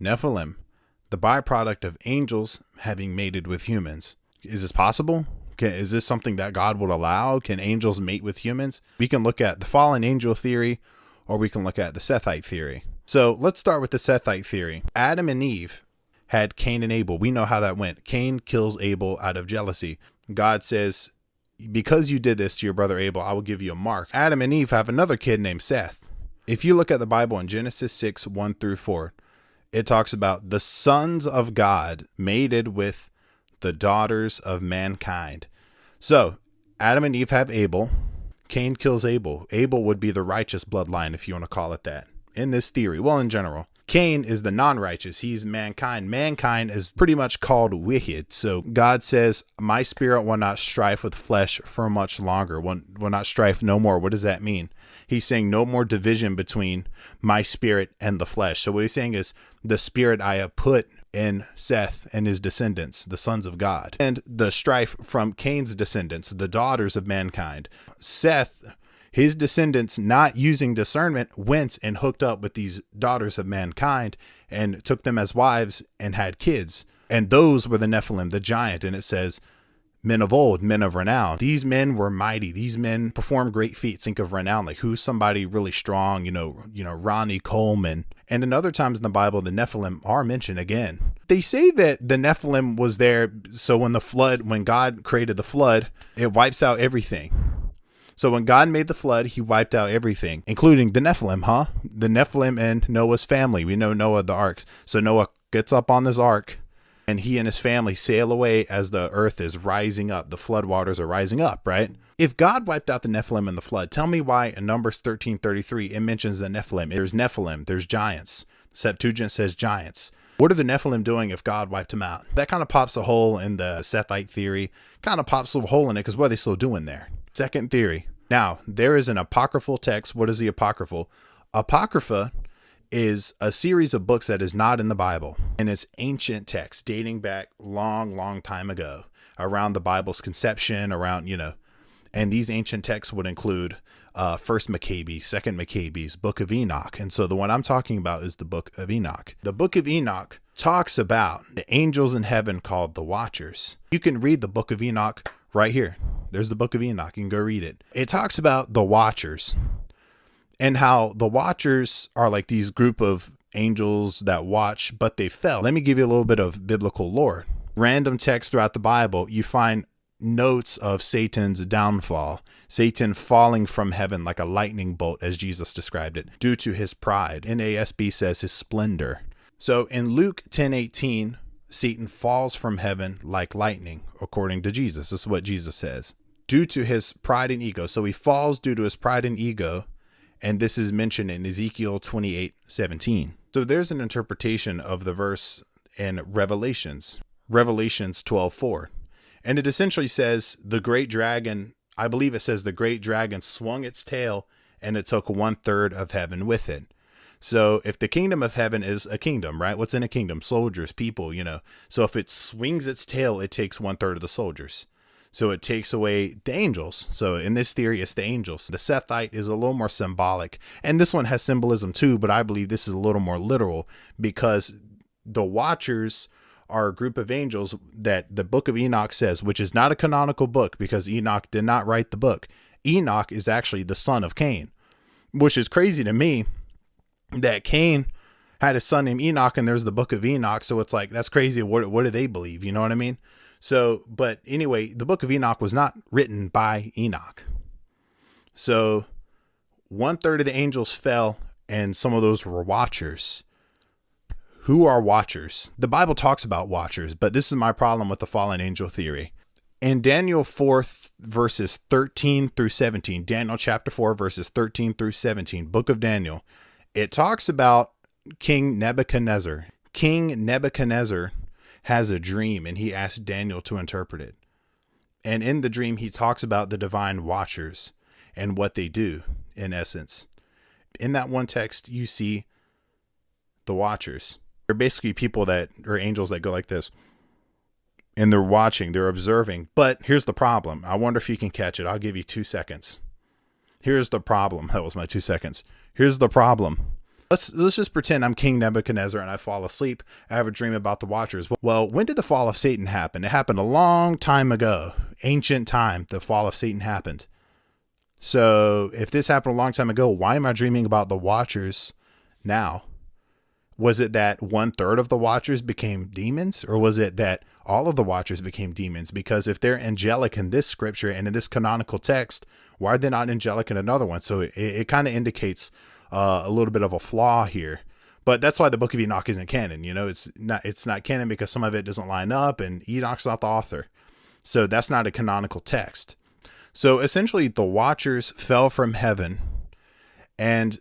Nephilim, the byproduct of angels having mated with humans. Is this possible? Is this something that God would allow? Can angels mate with humans? We can look at the fallen angel theory, or we can look at the Sethite theory. So let's start with the Sethite theory. Adam and Eve had Cain and Abel. We know how that went. Cain kills Abel out of jealousy. God says, because you did this to your brother Abel, I will give you a mark. Adam and Eve have another kid named Seth. If you look at the Bible in Genesis 6, 1-4, it talks about the sons of God mated with the daughters of mankind. So Adam and Eve have Abel. Cain kills Abel. Abel would be the righteous bloodline, if you want to call it that, in this theory. Well, in general. Cain is the non-righteous. He's mankind. Mankind is pretty much called wicked. So God says, my spirit will not strive with flesh for much longer. Will not strive no more. What does that mean? He's saying no more division between my spirit and the flesh. So what he's saying is the spirit I have put in Seth and his descendants, the sons of God, and the strife from Cain's descendants, the daughters of mankind. Seth, his descendants, not using discernment, went and hooked up with these daughters of mankind and took them as wives and had kids. And those were the Nephilim, the giant. And it says, men of old, men of renown. These men were mighty. These men performed great feats. Think of renown, like who's somebody really strong, Ronnie Coleman. And in other times in the Bible, the Nephilim are mentioned again. They say that the Nephilim was there. So when God created the flood, it wipes out everything. So when God made the flood, he wiped out everything, including the Nephilim, The Nephilim and Noah's family. We know Noah, the ark. So Noah gets up on this ark and he and his family sail away as the earth is rising up. The flood waters are rising up, right? If God wiped out the Nephilim in the flood, tell me why in Numbers 13:33, it mentions the Nephilim. There's Nephilim, there's giants. Septuagint says giants. What are the Nephilim doing if God wiped them out? That kind of pops a hole in the Sethite theory, kind of pops a hole in it, because what are they still doing there? Second theory. Now, there is an apocryphal text. What is the apocryphal? Apocrypha is a series of books that is not in the Bible, and it's ancient text dating back long time ago, around the Bible's conception, and these ancient texts would include First Maccabees, Second Maccabees, Book of Enoch. And so the one I'm talking about is the Book of Enoch. The Book of Enoch talks about the angels in heaven called the Watchers. You can read the Book of Enoch right here. There's the Book of Enoch. You can go read it. It talks about the Watchers and how the Watchers are like these group of angels that watch, but they fell. Let me give you a little bit of biblical lore. Random text throughout the Bible, you find notes of Satan's downfall, Satan falling from heaven like a lightning bolt, as Jesus described it, due to his pride. NASB says his splendor. So in Luke 10:18, Satan falls from heaven like lightning, according to Jesus. This is what Jesus says. Due to his pride and ego. So he falls due to his pride and ego. And this is mentioned in Ezekiel 28:17. So there's an interpretation of the verse in Revelations 12:4. And it essentially says the great dragon, I believe it says the great dragon swung its tail and it took 1/3 of heaven with it. So if the kingdom of heaven is a kingdom, right? What's in a kingdom? Soldiers, people, So if it swings its tail, it takes 1/3 of the soldiers. So it takes away the angels. So in this theory, it's the angels. The Sethite is a little more symbolic. And this one has symbolism too, but I believe this is a little more literal because the Watchers are a group of angels that the Book of Enoch says, which is not a canonical book because Enoch did not write the book. Enoch is actually the son of Cain, which is crazy to me that Cain had a son named Enoch and there's the Book of Enoch. So it's like, that's crazy. What do they believe? You know what I mean? So, but anyway, the Book of Enoch was not written by Enoch. So 1/3 of the angels fell and some of those were Watchers. Who are Watchers? The Bible talks about Watchers, but this is my problem with the fallen angel theory. In Daniel 4 verses 13-17, Daniel chapter 4 verses 13-17, Book of Daniel, it talks about King Nebuchadnezzar. King Nebuchadnezzar has a dream and he asks Daniel to interpret it. And in the dream, he talks about the divine Watchers and what they do in essence. In that one text, you see the Watchers. They're basically people that are angels that go like this. And they're watching, they're observing. But here's the problem. I wonder if you can catch it. I'll give you 2 seconds. Here's the problem. That was my 2 seconds. Here's the problem. Let's just pretend I'm King Nebuchadnezzar and I fall asleep. I have a dream about the Watchers. Well, when did the fall of Satan happen? It happened a long time ago. Ancient time, the fall of Satan happened. So if this happened a long time ago, why am I dreaming about the Watchers now? Was it that 1/3 of the Watchers became demons, or was it that all of the Watchers became demons? Because if they're angelic in this scripture and in this canonical text, why are they not angelic in another one? So it kind of indicates a little bit of a flaw here. But that's why the Book of Enoch isn't canon. You know, it's not canon because some of it doesn't line up, and Enoch's not the author. So that's not a canonical text. So essentially, the Watchers fell from heaven, and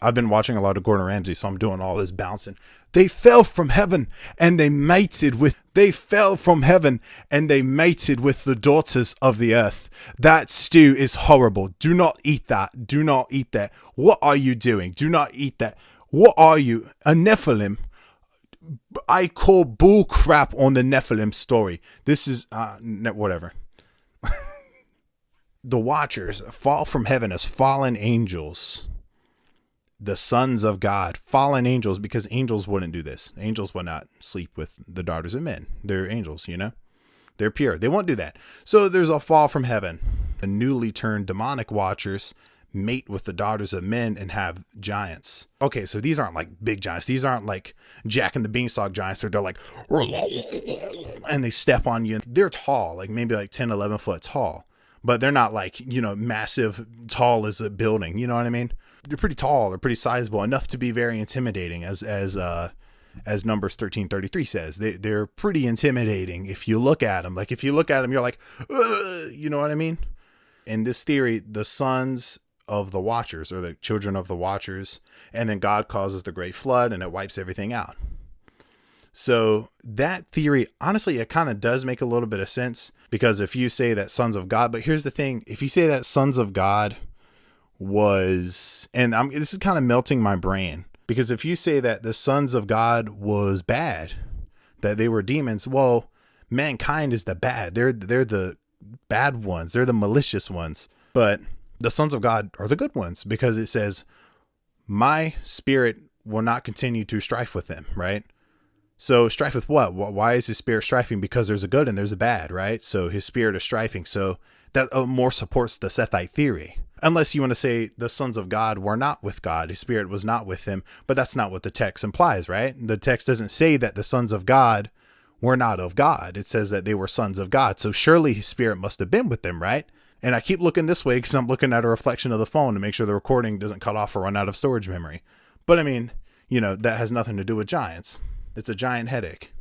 I've been watching a lot of Gordon Ramsay, so I'm doing all this bouncing. They fell from heaven and they fell from heaven and they mated with the daughters of the earth. That stew is horrible. Do not eat that. Do not eat that. What are you doing? Do not eat that. What are you? A Nephilim? I call bull crap on the Nephilim story. This is, whatever. The Watchers fall from heaven as fallen angels. The sons of God, fallen angels, because angels wouldn't do this. Angels would not sleep with the daughters of men. They're angels, you know, they're pure. They won't do that. So there's a fall from heaven. The newly turned demonic Watchers mate with the daughters of men and have giants. Okay, so these aren't like big giants. These aren't like Jack and the Beanstalk giants where they're like, and they step on you. They're tall, like maybe like 10, 11 foot tall, but they're not like, you know, massive, tall as a building. You know what I mean? They're pretty tall. They're pretty sizable, enough to be very intimidating, as Numbers 13:33 says. They're pretty intimidating if you look at them. Like if you look at them, you're like, you know what I mean? In this theory, the sons of the Watchers, or the children of the Watchers, and then God causes the great flood and it wipes everything out. So that theory, honestly, it kind of does make a little bit of sense, because if you say that sons of God, but here's the thing, if you say that sons of God was, and this is kind of melting my brain, because if you say that the sons of God was bad, that they were demons, well, mankind is the bad. They're the bad ones. They're the malicious ones. But the sons of God are the good ones, because it says, my spirit will not continue to strife with them, right? So strife with what? Why is his spirit strifing? Because there's a good and there's a bad, right? So his spirit is strifing. So that more supports the Sethite theory. Unless you want to say the sons of God were not with God, his spirit was not with him, but that's not what the text implies, right? The text doesn't say that the sons of God were not of God. It says that they were sons of God. So surely his spirit must have been with them, right? And I keep looking this way because I'm looking at a reflection of the phone to make sure the recording doesn't cut off or run out of storage memory. But I mean, you know, that has nothing to do with giants. It's a giant headache.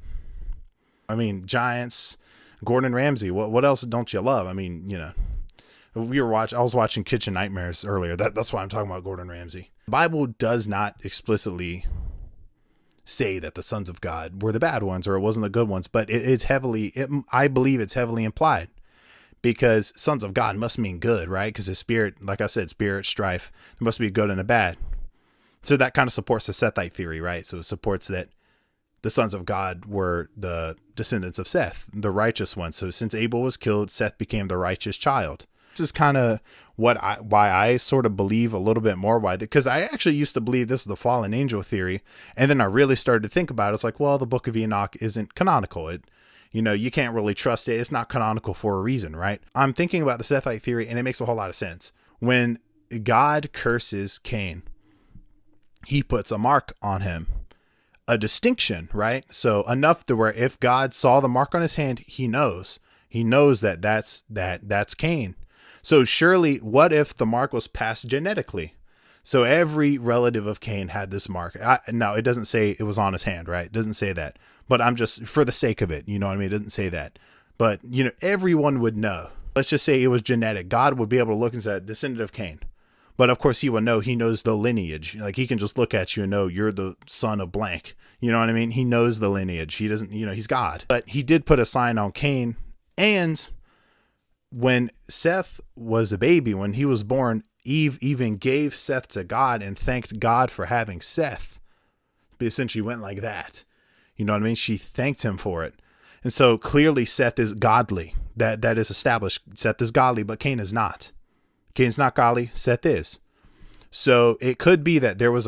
I mean, giants, Gordon Ramsay, what else don't you love? I mean, you know, I was watching Kitchen Nightmares earlier. That's why I'm talking about Gordon Ramsay. The Bible does not explicitly say that the sons of God were the bad ones or it wasn't the good ones, but I believe it's heavily implied, because sons of God must mean good, right? Because the spirit, like I said, spirit, strife, there must be a good and a bad. So that kind of supports the Sethite theory, right? So it supports that the sons of God were the descendants of Seth, the righteous ones. So since Abel was killed, Seth became the righteous child. This is kind of why I sort of believe a little bit more why, because I actually used to believe this is the fallen angel theory. And then I really started to think about it. It's like, well, the Book of Enoch isn't canonical. You can't really trust it. It's not canonical for a reason, right? I'm thinking about the Sethite theory, and it makes a whole lot of sense. When God curses Cain, he puts a mark on him, a distinction, right? So enough to where if God saw the mark on his hand, he knows that that's Cain. So surely, what if the mark was passed genetically? So every relative of Cain had this mark. Now, it doesn't say it was on his hand, right? It doesn't say that. But I'm just, for the sake of it, you know what I mean? It doesn't say that. But, you know, everyone would know. Let's just say it was genetic. God would be able to look and say, descendant of Cain. But of course he will know, he knows the lineage. Like he can just look at you and know you're the son of blank. You know what I mean? He knows the lineage. He doesn't, he's God. But he did put a sign on Cain. And when Seth was a baby, when he was born, Eve even gave Seth to God and thanked God for having Seth. But essentially went like that. You know what I mean? She thanked him for it. And so clearly Seth is godly. That is established. Seth is godly, but Cain is not. Cain's not godly. Seth is. So it could be that there is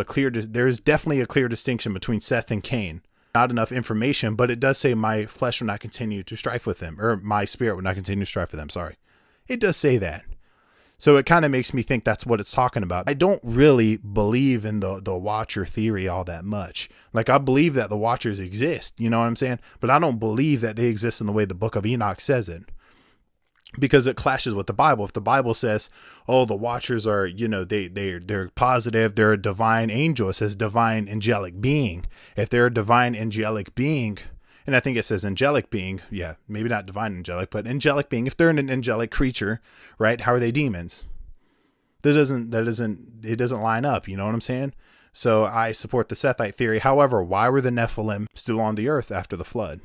definitely a clear distinction between Seth and Cain. Not enough information, but it does say my flesh will not continue to strive with them, or my spirit will not continue to strive with them. Sorry. It does say that. So it kind of makes me think that's what it's talking about. I don't really believe in the Watcher theory all that much. Like, I believe that the Watchers exist, you know what I'm saying? But I don't believe that they exist in the way the book of Enoch says it, because it clashes with the Bible. If the Bible says, oh, the Watchers are, they're positive, they're a divine angel, it says divine angelic being. If they're a divine angelic being, and I think it says angelic being, yeah, maybe not divine angelic, but angelic being, if they're an angelic creature, right? How are they demons? It doesn't line up. You know what I'm saying? So I support the Sethite theory. However, why were the Nephilim still on the earth after the flood?